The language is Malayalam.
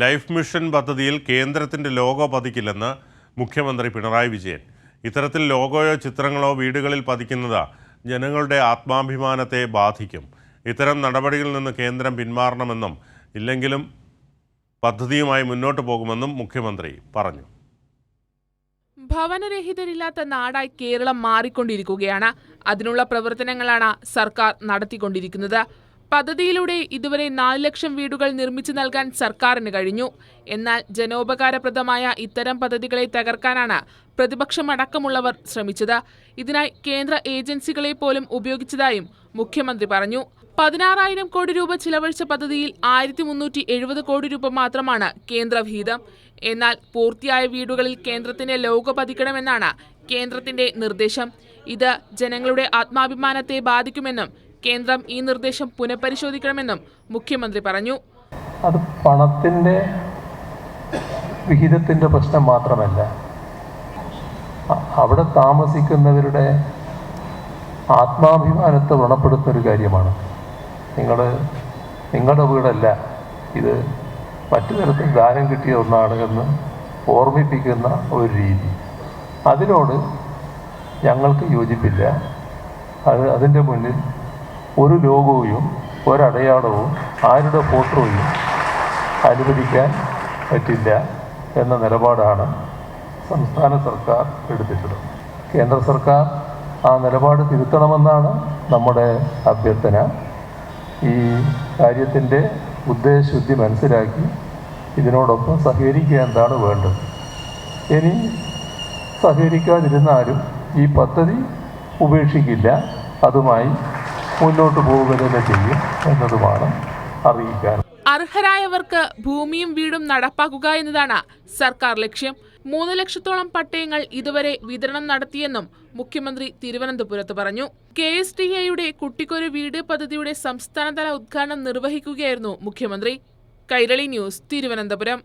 ലൈഫ് മിഷൻ പദ്ധതിയിൽ കേന്ദ്രത്തിൻ്റെ ലോഗോ പതിക്കില്ലെന്ന് മുഖ്യമന്ത്രി പിണറായി വിജയൻ. ഇത്തരത്തിൽ ലോഗോയോ ചിത്രങ്ങളോ വീടുകളിൽ പതിക്കുന്നത് ജനങ്ങളുടെ ആത്മാഭിമാനത്തെ ബാധിക്കും. ഇത്തരം നടപടികളിൽ നിന്ന് കേന്ദ്രം പിന്മാറണമെന്നും ഇല്ലെങ്കിലും പദ്ധതിയുമായി മുന്നോട്ട് പോകുമെന്നും മുഖ്യമന്ത്രി പറഞ്ഞു. ഭവനരഹിതരില്ലാത്ത നാടായി കേരളം മാറിക്കൊണ്ടിരിക്കുകയാണ്. അതിനുള്ള പ്രവർത്തനങ്ങളാണ് സർക്കാർ നടത്തിക്കൊണ്ടിരിക്കുന്നത്. പദ്ധതിയിലൂടെ ഇതുവരെ 4 ലക്ഷം വീടുകൾ നിർമ്മിച്ചു നൽകാൻ സർക്കാരിന് കഴിഞ്ഞു. എന്നാൽ ജനോപകാരപ്രദമായ ഇത്തരം പദ്ധതികളെ തകർക്കാനാണ് പ്രതിപക്ഷമടക്കമുള്ളവർ ശ്രമിച്ചത്. ഇതിനായി കേന്ദ്ര ഏജൻസികളെ പോലും ഉപയോഗിച്ചതായും മുഖ്യമന്ത്രി പറഞ്ഞു. 16,000 കോടി രൂപ ചിലവഴിച്ച പദ്ധതിയിൽ 1370 കോടി രൂപ മാത്രമാണ് കേന്ദ്രവിഹിതം. എന്നാൽ പൂർത്തിയായ വീടുകളിൽ കേന്ദ്രത്തിന്റെ ലോഗോ പതിക്കണമെന്നാണ് കേന്ദ്രത്തിന്റെ നിർദ്ദേശം. ഇത് ജനങ്ങളുടെ ആത്മാഭിമാനത്തെ ബാധിക്കുമെന്നും കേന്ദ്രം ഈ നിർദ്ദേശം പുനഃപരിശോധിക്കണമെന്നും മുഖ്യമന്ത്രി പറഞ്ഞു. അത് പണത്തിന്റെ വിഹിതത്തിന്റെ പ്രശ്നം മാത്രമല്ല, അവിടെ താമസിക്കുന്നവരുടെ ആത്മാഭിമാനത്തെ വ്രണപ്പെടുത്തുന്ന ഒരു കാര്യമാണ്. നിങ്ങളുടെ വീടല്ല, ഇത് മറ്റു തരത്തിൽ ദാനം കിട്ടിയ ഒന്നാണ് എന്ന് ഓർമ്മിപ്പിക്കുന്ന ഒരു രീതി, അതിനോട് ഞങ്ങൾക്ക് യോജിപ്പില്ല. അതിൻ്റെ മുന്നിൽ ഒരു ലോഗോയും ഒരടയാളവും ആരുടെ ഫോട്ടോയും അനുവദിക്കാൻ പറ്റില്ല എന്ന നിലപാടാണ് സംസ്ഥാന സർക്കാർ എടുത്തിട്ടുള്ളത്. കേന്ദ്ര സർക്കാർ ആ നിലപാട് തിരുത്തണമെന്നാണ് നമ്മുടെ അഭ്യർത്ഥന. ഈ കാര്യത്തിൻ്റെ ഉദ്ദേശശുദ്ധി മനസ്സിലാക്കി ഇതിനോടൊപ്പം സഹകരിക്കുക എന്താണ് വേണ്ടത്. ഇനി സഹകരിക്കാതിരുന്നാലും ഈ പദ്ധതി ഉപേക്ഷിക്കില്ല, അതുമായി മുന്നോട്ട് പോവുക തന്നെ ചെയ്യും എന്നതുമാണ് അറിയിക്കാൻ. അർഹരായവർക്ക് ഭൂമിയും വീടും നടപ്പാക്കുക എന്നതാണ് സർക്കാർ ലക്ഷ്യം. 3 ലക്ഷത്തോളം പട്ടയങ്ങൾ ഇതുവരെ വിതരണം നടത്തിയെന്നും മുഖ്യമന്ത്രി തിരുവനന്തപുരത്ത് പറഞ്ഞു. KSDAയുടെ കുട്ടിക്കൊരു വീട് പദ്ധതിയുടെ സംസ്ഥാനതല ഉദ്ഘാടനം നിർവഹിക്കുകയായിരുന്നു മുഖ്യമന്ത്രി. കൈരളി ന്യൂസ്, തിരുവനന്തപുരം.